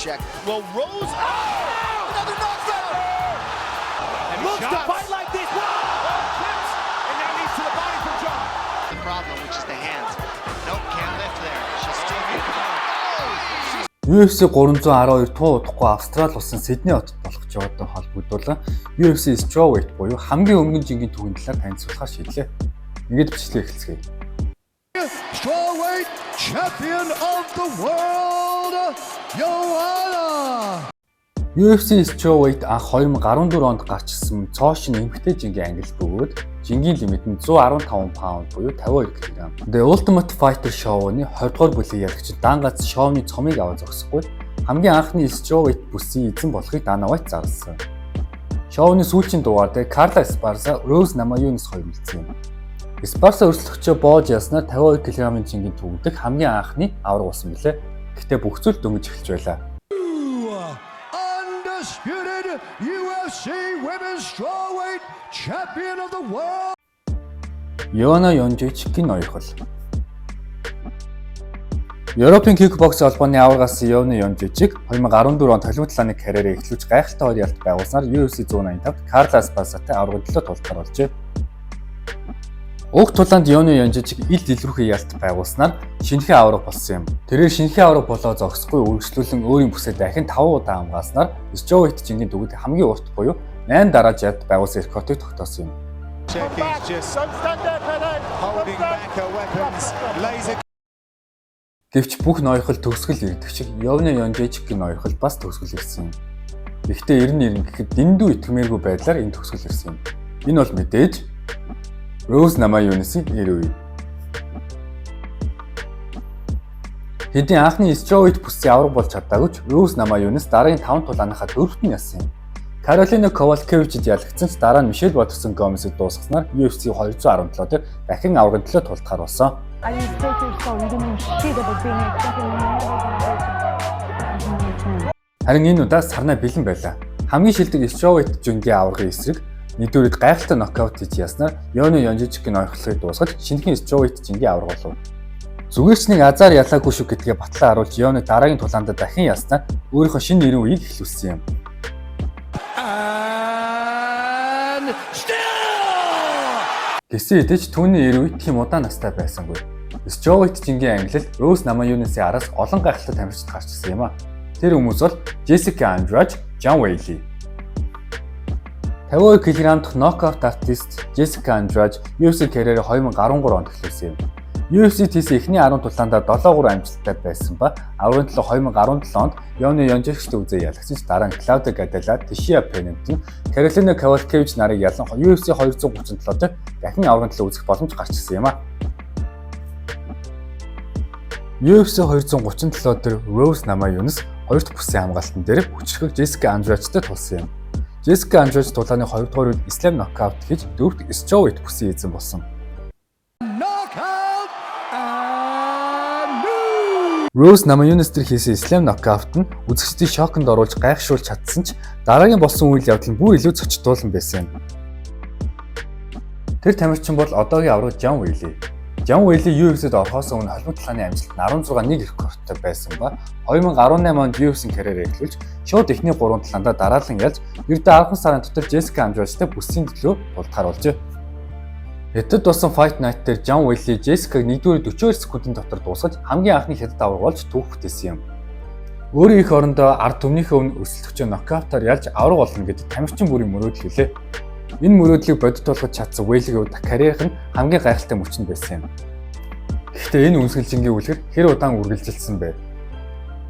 check. Well, Rose. Oh! Another knockdown! Looks to fight like this. Trips, and now leads to the body from John. The problem, which is the hands. Nope, can't lift there. She's still getting going. UFC 312 туу удахгүй Австрали улсын Сидней хотод болох жодтой холбогдуулан UFC Strawweight буюу хамгийн өмнө жингийн түүхийн талаар танилцуулахаар шийдлээ. Ингээд бичлэг эхэлцгээе. Strawweight champion of the world, Joanna. UFC Strawweight анх 2014 онд гарч ирсэн цоошин эмэгтэй жингийн англи бөгөөд жингийн лимит нь 115 паунд буюу 52 кг. The Ultimate Fighter шоуны 20 дугаар бүлэг ялагч Дангац шоуны цомыг аваа зогсохгүй хамгийн анхны Strawweight бүсийн эзэн болохыг Dana White зарласан. Шоуны сүүлчийн дугаар дээр Carla Esparza, Rose Namajunas хоёр үлдсэн юм. Esparza өрсөлдөгчөө боож яснаар 52 кг-ын жингийн төвөгдөх хамгийн анхны авраг болсон билээ. Гэхдээ бүх зүйл дөнгөж эхэлж байлаа. Undisputed UFC Women's Strawweight Champion of the World. Joanna Jędrzejczyk ноёрхол. Европын кикбокс холбооны аваргаас Joanna Jędrzejczyk 2014 онд Холливуд талааны карьераа эхлүүлж гайхалтай хоёр ялт байгуулснаар UFC 185-д Carla Esparzaтай аврагын төлөө тултаар болжээ. Уг тулаанд Joanna Jędrzejczyk ил дэлгэрүүлэх ялт байгуулснаар шинэхэн авраг болсон юм. Тэрээр шинэхэн авраг болоо зогсохгүй үргэлжлүүлэн өөрийн бүсээ дахин 5 удаа хамгааснаар Strawweight жингийн дүгнэлт хамгийн урт буюу 8 дарааж ялт байгуулсан рекордыг тогтоосон юм. Гэвч бүх ноёрхол төгсгөл ирдэг шиг Joanna Jędrzejczyk ноёрхол бас төгсгөл ирсэн юм. Гэхдээ 90 гэхэд дэндүү итгэмээргүй байдлаар энэ төгсгөл ирсэн юм. Энэ бол мэдээж Rose Namajunas-ийн нэр үе. Хэдийн анхны Strawweight бүсийн авраг болж чадаагүй ч Rose Namajunas дараагийн 5 тулааныхаа дөрөвт нь ясан юм. Karolina Kowalkiewicz-д ялагдсан ч дараа нь Michelle Waterson Gomez-д дуусгаснаар UFC 217 дээр дахин аврагын төлөө тултахаар болсон. Харин энэ удаа сарнаа бэлэн байлаа. Хамгийн шилдэг Strawweight жингийн аврагын эсрэг нэгдүгээрт гайхалтай нокаут хийж яснаар Joanna Jędrzejczyk ноёрхлыг дуусгаж шинэхэн Strawweight жингийн авраг болов. Зүгээр ч нэг азар ялаагүй шүү гэдгээ батлан харуулж Joanna дараагийн тулаанд дахин яснаар өөрийнхөө шинэ нэрийн үеийг эхлүүлсэн юм. Гэсэн хэдий ч түүний нэр үе тийм удаан настай байсангүй. Strawweight жингийн ангилал Rose Namajunas-ийн араас олон гайхалтай тамирчид гарч ирсэн юм а. Тэр хүмүүс бол Jessica Andrade, Zhang Weili. 52 кг дахь нокаут артист Jessica Andrade UFC карьерээ 2013 онд эхлүүлсэн юм. UFC TC эхний 10 тулаандаа 7-3 амжилттай байсан ба аврагын төлөө 2017 онд Joanna Jędrzejczyk үзээ ялагчсан ч дараа нь Claudia Gadelha, Teixeira Pennington, Karolina Kowalkiewicz нарыг ялан UFC 237 дээр дахин аврагын төлөө үзэх боломж гарч ирсэн юм а. UFC 237 дээр Rose Namajunas хоёрт бүсийн хамгаалтан дээр хүчрхэг Jessica Andrade-тэй тулсан юм. Jessica Andrade тулааны 2 дугаар үед Slam knockout хийж 4-р Strawweight бүсийн эзэн болсон. Rose Namajunas тэр хийсэн Slam knockout нь үзэгчдийг шоконд оруулж гайхшруулж чадсан ч дараагийн болсон үйл явдал нь бүр илүү зочдуулан байсан юм. Тэр тамирчин бол одоогийн авраг Zhang Weili. Zhang Weili UFC-д орохоос өмнө Холливуд талааны амжилт нь 16-1 рекордтой байсан ба 2018 онд UFC-ийн карьераа эхлүүлж шууд эхний 3 талаандаа дараалан ялж ердөө 10 сарын дотор Jessica Andrade-тэй бүсийн төлөө тултахаар болжээ. Хэтэд болсон Fight Night дээр Zhang Weili Jessica-г 1-р 42 секундын дотор дуусгаж хамгийн анхны хятад авраг болж түүх бүтээсэн юм. Өөрийн их орондоо ард түмнийхээ өмнө өрсөлдөгчөө нокаутаар ялж авраг болно гэдэг тамирчин бүрийн мөрөөдөл үлээ. Энэ мөрөөдлийг бодит болгож чадсан Weili-гийн хувьд карьерийнх нь хамгийн гайхалтай мөчөнд байсан юм. Гэхдээ энэ үнсгэлжингийн үлгэр хэр удаан үргэлжилсэн бэ?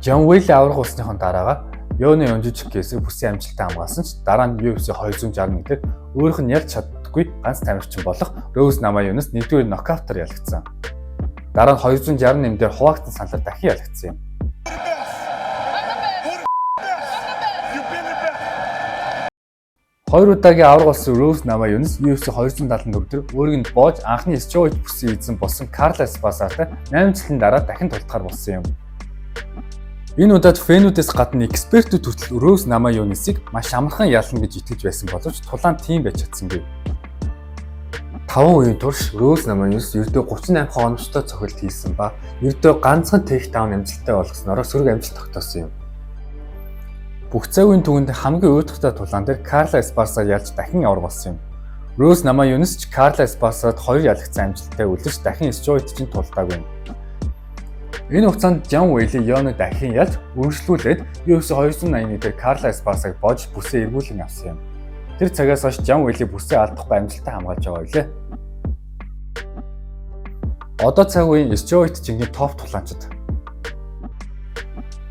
Zhang Weili авраг болсныхон дараагаар Joanna Jędrzejczyk-ээс бүсийн амжилттай хамгаалсан ч дараа нь UFC 261 дээр өөрийнх нь ялж чаддаггүй ганц тамирчин болох Rose Namajunas 1-р нокаутаар ялагдсан. Дараа нь 268 дээр хуваагдсан саналаар дахин ялагдсан юм. Хоёр удаагийн авраг болсон Rose Namajunas UFC 274 дээр өөрийг нь боож анхны Strawweight бүсийн эзэн болсон Carla Esparzaтай 8 жилийн дараа дахин тултахаар болсон юм. Энэ удаад фэнүүдээс гадна экспертүүд хүртэл Rose Namajunas-ыг маш амархан ялна гэж итгэж байсан боловч тулаан тийм байж чадсангүй. 5 үеийн турш Rose Namajunas ердөө 38 хоногчтой цохилт хийсэн ба ердөө ганцхан тэйкдаун амжилттай болгосноор сөрөг амжилт тогтоосон юм. Бүх цагийн түвэнд хамгийн уйдахтай тулаан дээр Карла Эспарсаг ялж дахин авраг болсон юм. Рус Намаюнс ч Карла Эспарсад 2 ялгцсан амжилттай үлдэж дахин Стюарт чинь тулдаагүй юм. Энэ хугацаанд Жан Вейли Йоныг дахин ялж үргэлжлүүлээд UFC 281 дээр Карла Эспарсаг бож бүсээ эргүүлэн авсан юм. Тэр цагаас хойш Жан Вейли бүсээ алдахгүй амжилттай хамгаалж байгаа билээ. Одоо цаг үеийн Стюарт жингийн топ тулаанчид.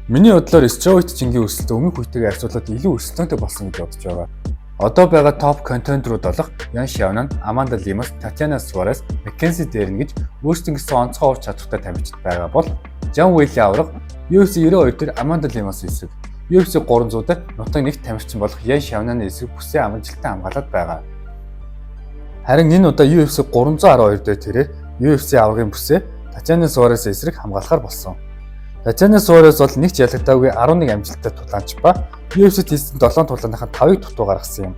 Миний бодлоор Стюарт жингийн өсөлт өмнөх үетэйгээ харьцуулаад илүү өсөлтөнтэй болсон гэж бодож байгаа. Одоо байгаа топ контендерууд болох Ян Шаунан, Аманда Лимас, Татьяна Суарес, Маккензи Дэрн гэж өөрсдөө гэсэн онцгой ур чадвартай тамирчид байгаа бол Жан Вейли авраг UFC 92 дээр Аманда Лимас эсрэг, UFC 300 дээр нутаг нэг тамирчин болох Ян Шаунаны эсрэг бүсээ амжилттай хамгаалаад байгаа. Харин энэ удаа UFC 312 дээр тэрээр UFC аврагын бүсээ Татьяна Суарес эсрэг хамгаалахаар болсон. Татьяна Суарес бол нэг ч ялагдаагүй 11 амжилттай тулаанч ба UFC-т хийсэн 7 тулааныхаа 5-ыг дутуу гаргасан юм.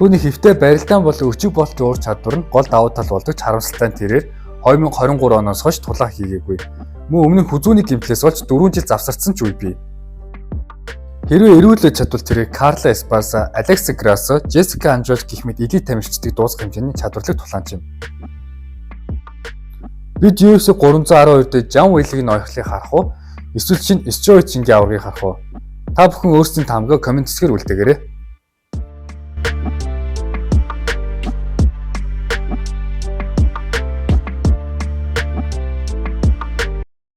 Түүний хэвтэй барилдаан болон өчиг болтын ур чадвар нь гол давуу тал болдог харамсалтай нь тэрээр 2023 оноос хойш тулаан хийгээгүй. Мөн өмнө нь хүзүүний гэмтлээс болж 4 жил завсарсан ч үе бий. Хэрвээ эрүүлж чадвал тэрээр Карла Эспарса, Алекса Грассо, Джессика Анжелос гэх мэт элит тамирчдыг дуусгах хэмжээний чадварлаг тулаанч юм. Бид UFC 312 дээр Жан Вейлигийн ноёхлыг харах уу? Эсвэл шинэ Стюарт жингийн аврагыг харах уу? Та бүхэн өөрсдийн тамгаа комент хэсгээр үлдээгээрэй.